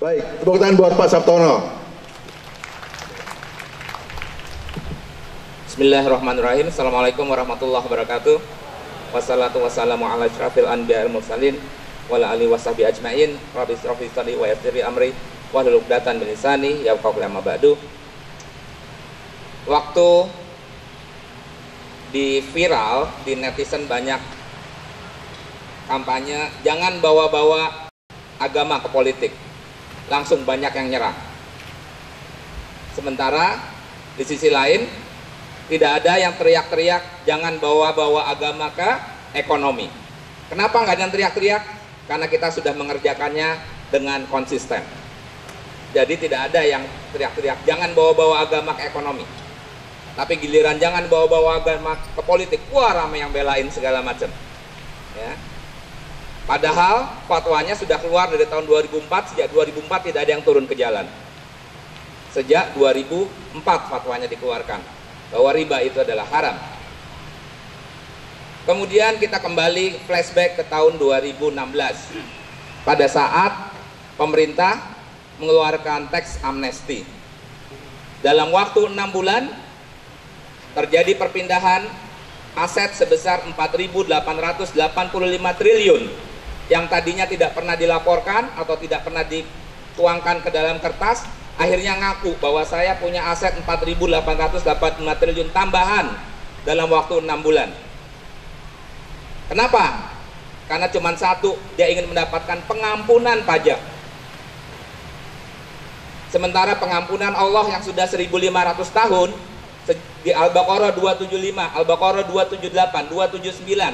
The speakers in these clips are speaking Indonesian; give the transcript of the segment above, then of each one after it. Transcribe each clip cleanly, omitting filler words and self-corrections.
Baik, tepuk tangan buat Pak Sabtono. Bismillahirrahmanirrahim. Assalamualaikum warahmatullahi wabarakatuh. Wassalatu wassalamu ala asyrafil anbiya wal mursalin wa ala alihi washabihi ajmain. Rabbi shrah li sadri wa yassir li amri wahlul 'uqdatam min lisani yafqahu qawli. Amma ba'du. Waktu di viral, di netizen banyak kampanye jangan bawa-bawa agama ke politik. Langsung banyak yang nyerang. Sementara di sisi lain tidak ada yang teriak-teriak jangan bawa-bawa agama ke ekonomi. Kenapa nggak ada yang teriak-teriak? Karena kita sudah mengerjakannya dengan konsisten. Jadi tidak ada yang teriak-teriak jangan bawa-bawa agama ke ekonomi. Tapi giliran jangan bawa-bawa agama ke politik, wah ramai yang belain segala macam. Ya. Padahal fatwanya sudah keluar dari tahun 2004, sejak 2004 tidak ada yang turun ke jalan. Sejak 2004 fatwanya dikeluarkan bahwa riba itu adalah haram. Kemudian kita kembali flashback ke tahun 2016 pada saat pemerintah mengeluarkan tax amnesty. Dalam waktu 6 bulan terjadi perpindahan aset sebesar 4.885 triliun yang tadinya tidak pernah dilaporkan atau tidak pernah dituangkan ke dalam kertas, akhirnya ngaku bahwa saya punya aset 4.885 triliun tambahan dalam waktu 6 bulan. Kenapa? Karena cuma satu, dia ingin mendapatkan pengampunan pajak. Sementara pengampunan Allah yang sudah 1.500 tahun di Al-Baqarah 275, Al-Baqarah 278, 279,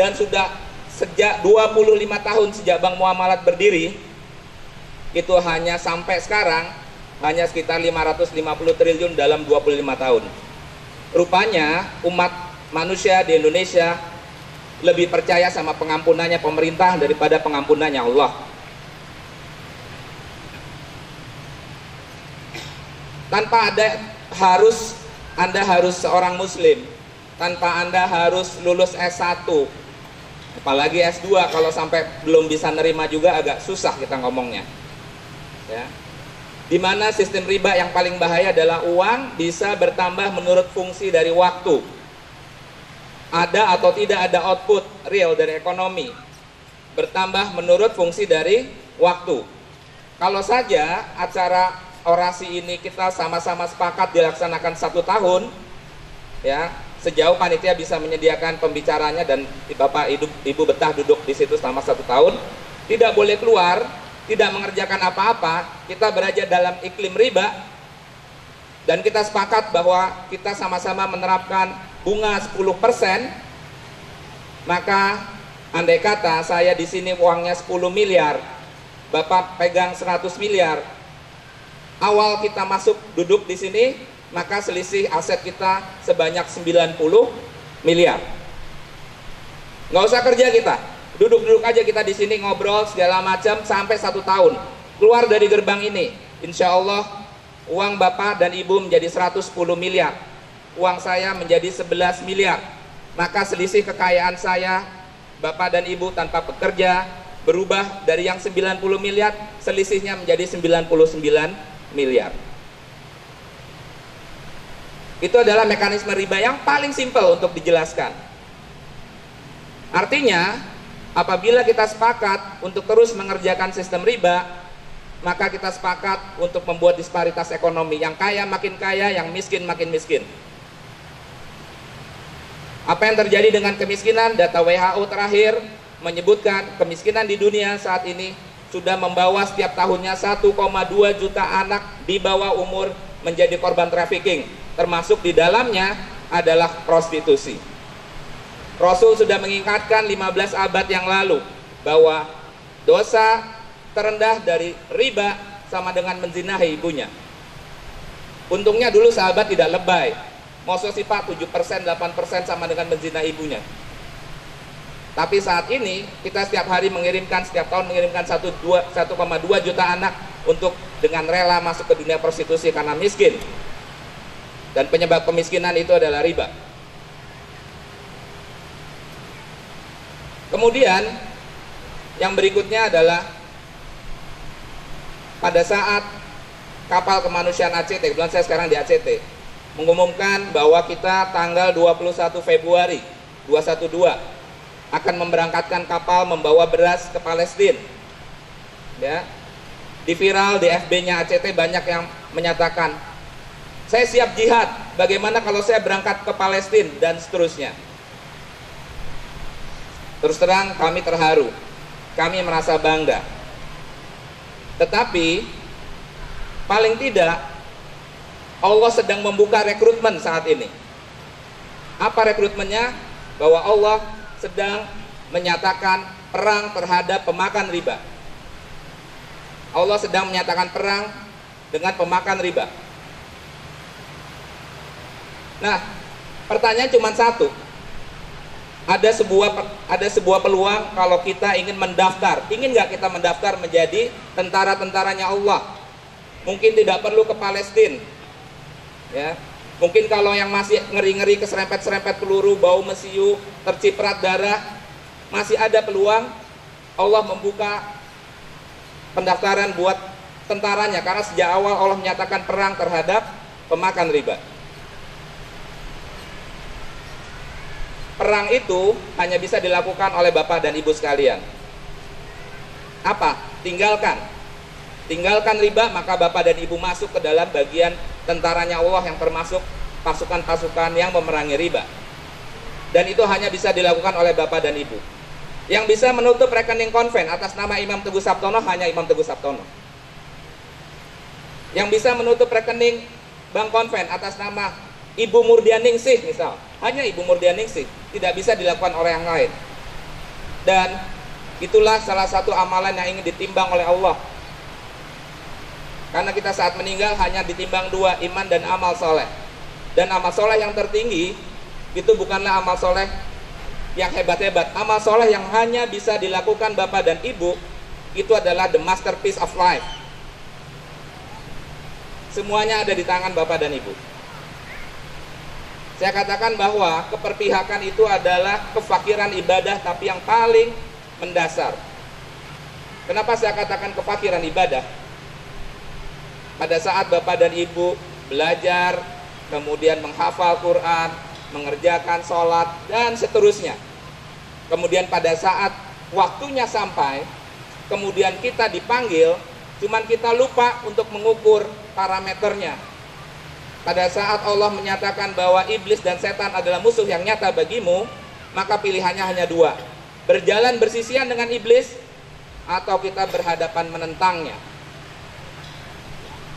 dan sudah sejak 25 tahun sejak Bank Muamalat berdiri, itu hanya sampai sekarang hanya sekitar 550 triliun dalam 25 tahun. Rupanya umat manusia di Indonesia lebih percaya sama pengampunannya pemerintah daripada pengampunannya Allah. Tanpa ada Anda harus seorang muslim, tanpa Anda harus lulus S1, apalagi S2, kalau sampai belum bisa nerima juga agak susah kita ngomongnya. Ya. Dimana sistem riba yang paling bahaya adalah uang bisa bertambah menurut fungsi dari waktu. Ada atau tidak ada output real dari ekonomi, bertambah menurut fungsi dari waktu. Kalau saja acara orasi ini kita sama-sama sepakat dilaksanakan 1 tahun, ya, sejauh panitia bisa menyediakan pembicaranya dan Bapak Ibu betah duduk di situ selama 1 tahun, tidak boleh keluar, tidak mengerjakan apa-apa, kita berada dalam iklim riba, dan kita sepakat bahwa kita sama-sama menerapkan bunga 10%, maka andai kata saya di sini uangnya 10 miliar, Bapak pegang 100 miliar, awal kita masuk duduk di sini, maka selisih aset kita sebanyak 90 miliar. Nggak usah kerja kita, duduk-duduk aja kita di sini ngobrol segala macam sampai 1 tahun. Keluar dari gerbang ini, insya Allah uang Bapak dan Ibu menjadi 110 miliar, uang saya menjadi 11 miliar. Maka selisih kekayaan saya, Bapak dan Ibu tanpa bekerja, berubah dari yang 90 miliar, selisihnya menjadi 99 miliar. Itu adalah mekanisme riba yang paling simpel untuk dijelaskan. Artinya, apabila kita sepakat untuk terus mengerjakan sistem riba, maka kita sepakat untuk membuat disparitas ekonomi. Yang kaya makin kaya, yang miskin makin miskin. Apa yang terjadi dengan kemiskinan? Data WHO terakhir menyebutkan kemiskinan di dunia saat ini sudah membawa setiap tahunnya 1,2 juta anak di bawah umur menjadi korban trafficking. Termasuk di dalamnya adalah prostitusi. Rasul sudah mengingatkan 15 abad yang lalu bahwa dosa terendah dari riba sama dengan menzinahi ibunya. Untungnya dulu sahabat tidak lebay. Maksud sih Pak 7%, 8% sama dengan menzinahi ibunya. Tapi saat ini kita setiap tahun mengirimkan 1,2 juta anak untuk dengan rela masuk ke dunia prostitusi karena miskin. Dan penyebab kemiskinan itu adalah riba. Kemudian yang berikutnya adalah pada saat kapal kemanusiaan ACT, kebetulan saya sekarang di ACT, mengumumkan bahwa kita tanggal 21 Februari 212 akan memberangkatkan kapal membawa beras ke Palestina. Ya. Di viral di FB-nya ACT banyak yang menyatakan, saya siap jihad, bagaimana kalau saya berangkat ke Palestina dan seterusnya. Terus terang kami terharu, kami merasa bangga. Tetapi paling tidak Allah sedang membuka rekrutmen saat ini. Apa rekrutmennya? Bahwa Allah sedang menyatakan perang terhadap pemakan riba. Allah sedang menyatakan perang dengan pemakan riba. Nah, pertanyaan cuma satu. Ada sebuah peluang kalau kita ingin mendaftar. Ingin nggak kita mendaftar menjadi tentara-tentaranya Allah? Mungkin tidak perlu ke Palestina. Ya. Mungkin kalau yang masih ngeri-ngeri keserempet-serempet peluru, bau mesiu, terciprat darah, masih ada peluang Allah membuka pendaftaran buat tentaranya, karena sejak awal Allah menyatakan perang terhadap pemakan riba. Perang itu hanya bisa dilakukan oleh Bapak dan Ibu sekalian. Apa? Tinggalkan riba, maka Bapak dan Ibu masuk ke dalam bagian tentaranya Allah yang termasuk pasukan-pasukan yang memerangi riba. Dan itu hanya bisa dilakukan oleh Bapak dan Ibu. Yang bisa menutup rekening konven atas nama Imam Teguh Sabtono hanya Imam Teguh Sabtono. Yang bisa menutup rekening bank konven atas nama Ibu Murdianingsih misal, hanya Ibu Murdianingsih, tidak bisa dilakukan oleh yang lain. Dan itulah salah satu amalan yang ingin ditimbang oleh Allah. Karena kita saat meninggal hanya ditimbang dua, iman dan amal soleh. Dan amal soleh yang tertinggi itu bukanlah amal soleh yang hebat-hebat. Amal soleh yang hanya bisa dilakukan Bapak dan Ibu itu adalah the masterpiece of life. Semuanya ada di tangan Bapak dan Ibu. Saya katakan bahwa keperpihakan itu adalah kefakiran ibadah, tapi yang paling mendasar. Kenapa saya katakan kefakiran ibadah? Pada saat Bapak dan Ibu belajar, kemudian menghafal Quran, mengerjakan sholat, dan seterusnya. Kemudian pada saat waktunya sampai, kemudian kita dipanggil, cuman kita lupa untuk mengukur parameternya. Pada saat Allah menyatakan bahwa iblis dan setan adalah musuh yang nyata bagimu, maka pilihannya hanya dua. Berjalan bersisian dengan iblis, atau kita berhadapan menentangnya.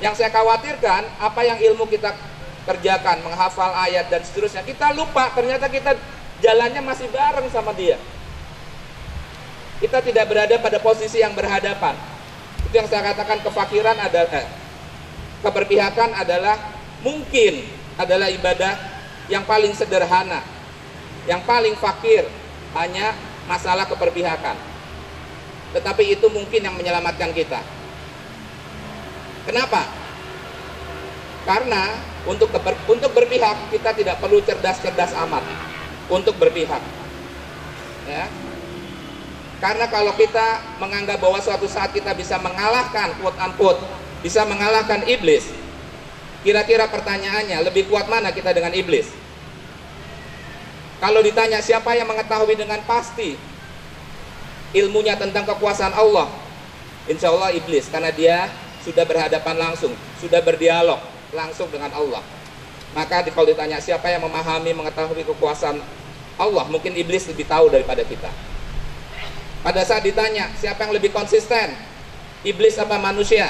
Yang saya khawatirkan, apa yang ilmu kita kerjakan, menghafal ayat dan seterusnya, kita lupa ternyata kita jalannya masih bareng sama dia. Kita tidak berada pada posisi yang berhadapan. Itu yang saya katakan kefakiran adalah, keberpihakan adalah mungkin adalah ibadah yang paling sederhana, yang paling fakir, hanya masalah keberpihakan. Tetapi itu mungkin yang menyelamatkan kita. Kenapa? Karena untuk berpihak kita tidak perlu cerdas-cerdas amat untuk berpihak. Ya. Karena kalau kita menganggap bahwa suatu saat kita bisa mengalahkan, quote unquote, bisa mengalahkan iblis, kira-kira pertanyaannya, lebih kuat mana kita dengan iblis? Kalau ditanya siapa yang mengetahui dengan pasti ilmunya tentang kekuasaan Allah, insya Allah iblis, karena dia sudah berhadapan langsung, sudah berdialog langsung dengan Allah. Maka kalau ditanya siapa yang memahami, mengetahui kekuasaan Allah, mungkin iblis lebih tahu daripada kita. Pada saat ditanya siapa yang lebih konsisten, iblis apa manusia?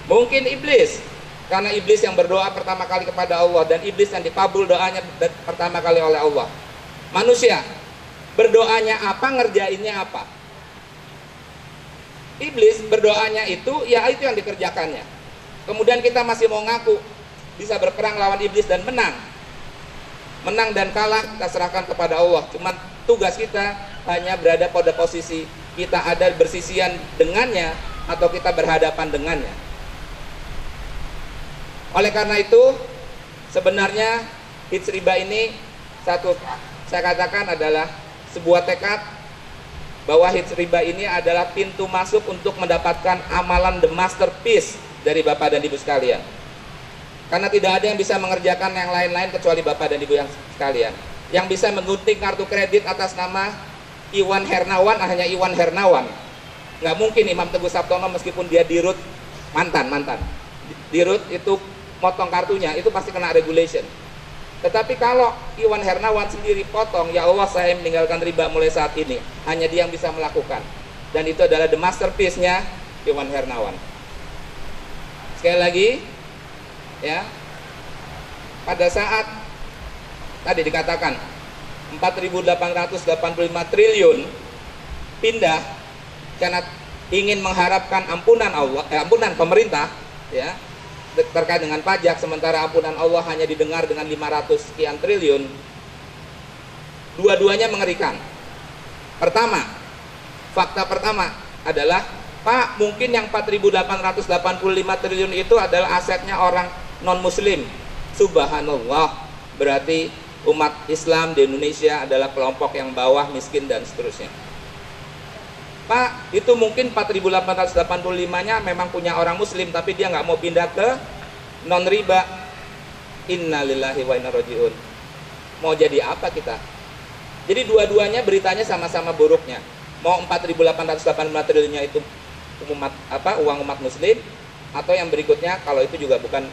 Mungkin iblis, karena iblis yang berdoa pertama kali kepada Allah, dan iblis yang dikabul doanya pertama kali oleh Allah. Manusia berdoanya apa, ngerjainnya apa? Iblis berdoanya itu, ya itu yang dikerjakannya. Kemudian kita masih mau ngaku bisa berperang lawan iblis dan menang. Menang dan kalah kita serahkan kepada Allah. Cuma tugas kita hanya berada pada posisi kita ada bersisian dengannya atau kita berhadapan dengannya. Oleh karena itu, sebenarnya hits riba ini satu saya katakan adalah sebuah tekad bahwa hits riba ini adalah pintu masuk untuk mendapatkan amalan the masterpiece dari Bapak dan Ibu sekalian. Karena tidak ada yang bisa mengerjakan yang lain-lain kecuali Bapak dan Ibu yang sekalian. Yang bisa menggunting kartu kredit atas nama Iwan Hernawan hanya Iwan Hernawan. Nggak mungkin Imam Teguh Sabtono meskipun dia dirut mantan. Dirut itu potong kartunya, itu pasti kena regulation. Tetapi kalau Iwan Hernawan sendiri potong, ya Allah saya meninggalkan riba mulai saat ini. Hanya dia yang bisa melakukan. Dan itu adalah the masterpiece-nya Iwan Hernawan. Sekali lagi, ya, pada saat tadi dikatakan 4.885 triliun pindah karena ingin mengharapkan ampunan Allah, ampunan pemerintah, ya, terkait dengan pajak, sementara ampunan Allah hanya didengar dengan 500 sekian triliun. Dua-duanya mengerikan. Pertama, fakta pertama adalah, Pak, mungkin yang 4.885 triliun itu adalah asetnya orang non-muslim. Subhanallah, berarti umat Islam di Indonesia adalah kelompok yang bawah, miskin, dan seterusnya. Pak, itu mungkin 4.885-nya memang punya orang muslim, tapi dia nggak mau pindah ke non-riba. Innalillahi wa inna rajiun. Mau jadi apa kita? Jadi dua-duanya beritanya sama-sama buruknya. Mau 4.885 triliunnya itu uang umat muslim, atau yang berikutnya kalau itu juga bukan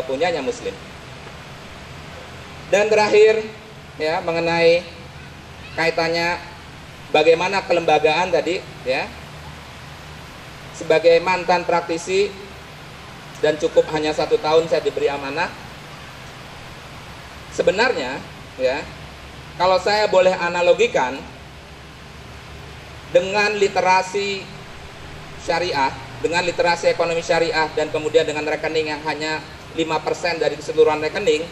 punyanya muslim. Dan terakhir, ya, mengenai kaitannya bagaimana kelembagaan tadi, ya. Sebagai mantan praktisi dan cukup hanya 1 tahun saya diberi amanah. Sebenarnya, ya, kalau saya boleh analogikan dengan literasi syariah, dengan literasi ekonomi syariah, dan kemudian dengan rekening yang hanya 5% dari keseluruhan rekening,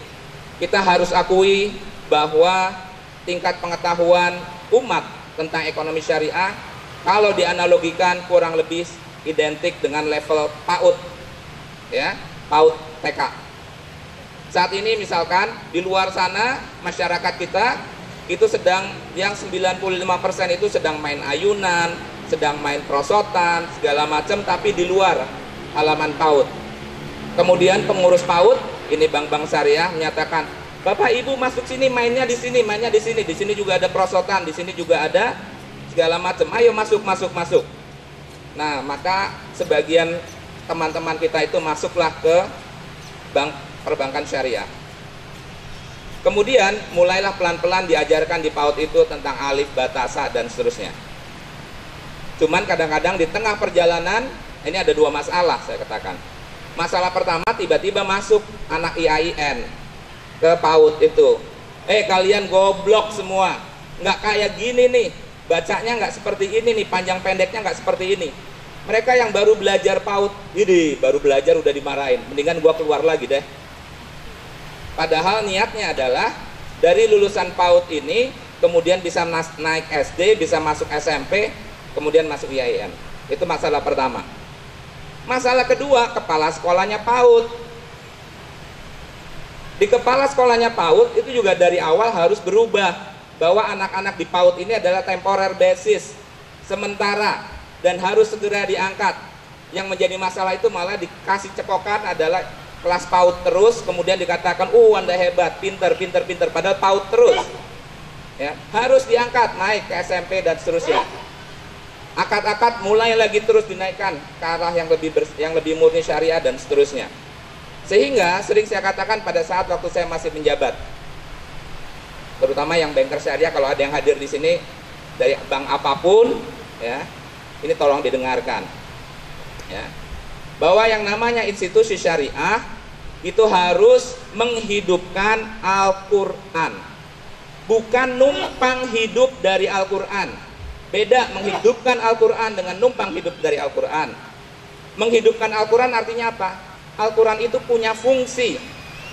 kita harus akui bahwa tingkat pengetahuan umat tentang ekonomi syariah kalau dianalogikan kurang lebih identik dengan level PAUD, ya, PAUD TK. Saat ini misalkan di luar sana masyarakat kita itu sedang, yang 95% itu sedang main ayunan, sedang main prosotan, segala macam, tapi di luar halaman PAUD. Kemudian pengurus PAUD, ini bank-bank syariah, menyatakan, Bapak Ibu masuk sini, mainnya di sini, di sini juga ada prosotan, di sini juga ada segala macam. Ayo masuk. Nah, maka sebagian teman-teman kita itu masuklah ke bank perbankan syariah. Kemudian mulailah pelan-pelan diajarkan di PAUD itu tentang alif, batasa, dan seterusnya. Cuman kadang-kadang di tengah perjalanan ini ada 2 masalah, saya katakan. Masalah pertama, tiba-tiba masuk anak IAIN ke PAUD itu. Kalian goblok semua, nggak kayak gini nih, bacanya nggak seperti ini nih, panjang pendeknya nggak seperti ini. Mereka yang baru belajar PAUD, ini baru belajar udah dimarahin, mendingan gua keluar lagi deh. Padahal niatnya adalah dari lulusan PAUD ini kemudian bisa naik SD, bisa masuk SMP, kemudian masuk IAIN. Itu masalah pertama. Masalah kedua, kepala sekolahnya PAUD. Di kepala sekolahnya PAUD itu juga dari awal harus berubah, bahwa anak-anak di PAUD ini adalah temporer basis, sementara, dan harus segera diangkat. Yang menjadi masalah itu malah dikasih cekokan adalah kelas PAUD terus, kemudian dikatakan, Anda hebat, pinter, padahal PAUD terus. Ya, harus diangkat, naik ke SMP dan seterusnya. Akad-akad mulai lagi terus dinaikkan ke arah yang lebih murni syariah dan seterusnya. Sehingga sering saya katakan pada saat waktu saya masih menjabat, terutama yang banker syariah, kalau ada yang hadir di sini dari bank apapun, ya, ini tolong didengarkan, ya, bahwa yang namanya institusi syariah itu harus menghidupkan Al-Quran, bukan numpang hidup dari Al-Quran. Beda menghidupkan Al-Quran dengan numpang hidup dari Al-Quran. Menghidupkan Al-Quran artinya apa? Al-Quran itu punya fungsi.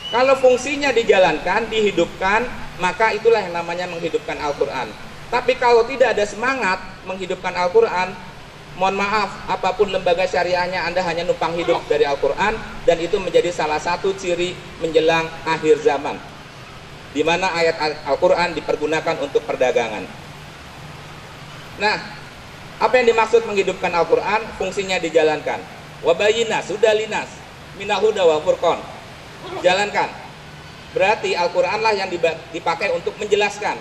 Kalau fungsinya dijalankan, dihidupkan, maka itulah yang namanya menghidupkan Al-Quran. Tapi kalau tidak ada semangat menghidupkan Al-Quran, mohon maaf, apapun lembaga syariahnya Anda hanya numpang hidup dari Al-Quran, dan itu menjadi salah satu ciri menjelang akhir zaman, di mana ayat Al-Quran dipergunakan untuk perdagangan. Nah, apa yang dimaksud menghidupkan Al-Quran? Fungsinya dijalankan. Wabayinas, sudah linas, minahuda wa furqon. Jalankan. Berarti Al-Quran lah yang dipakai untuk menjelaskan.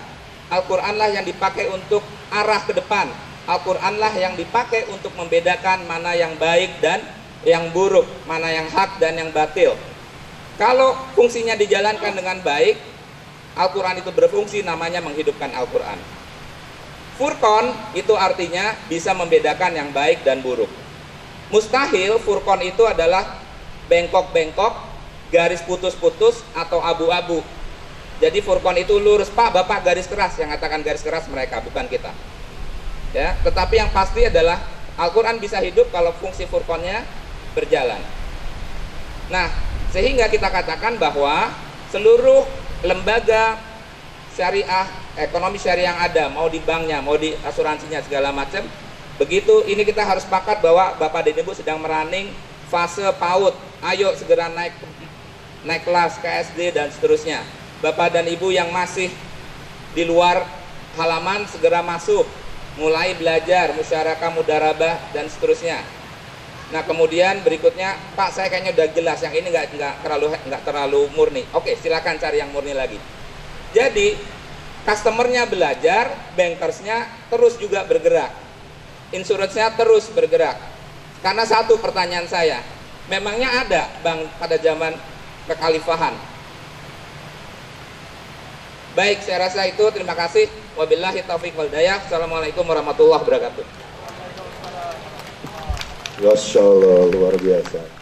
Al-Quran lah yang dipakai untuk arah ke depan. Al-Quran lah yang dipakai untuk membedakan mana yang baik dan yang buruk, mana yang hak dan yang batil. Kalau fungsinya dijalankan dengan baik, Al-Quran itu berfungsi, namanya menghidupkan Al-Quran. Furqon itu artinya bisa membedakan yang baik dan buruk. Mustahil Furqon itu adalah bengkok-bengkok, garis putus-putus atau abu-abu. Jadi Furqon itu lurus. Pak, Bapak garis keras, yang katakan garis keras mereka, bukan kita. Ya, tetapi yang pasti adalah Al-Quran bisa hidup kalau fungsi Furqonnya berjalan. Nah, sehingga kita katakan bahwa seluruh lembaga syariah, ekonomi syariah yang ada, mau di banknya, mau di asuransinya, segala macam, begitu ini kita harus sepakat bahwa Bapak dan Ibu sedang merunning fase PAUD. Ayo segera naik kelas ke SD dan seterusnya. Bapak dan Ibu yang masih di luar halaman segera masuk, mulai belajar musyarakah, mudarabah dan seterusnya. Nah, kemudian berikutnya, Pak, saya kayaknya udah jelas, yang ini nggak terlalu murni. Oke, silakan cari yang murni lagi. Jadi customernya belajar, bankersnya terus juga bergerak, insurance-nya terus bergerak. Karena satu pertanyaan saya, memangnya ada bank pada zaman kekhalifahan? Baik, saya rasa itu. Terima kasih. Wabillahi taufiq wal hidayah. Assalamualaikum warahmatullahi wabarakatuh. Masya Allah, luar biasa.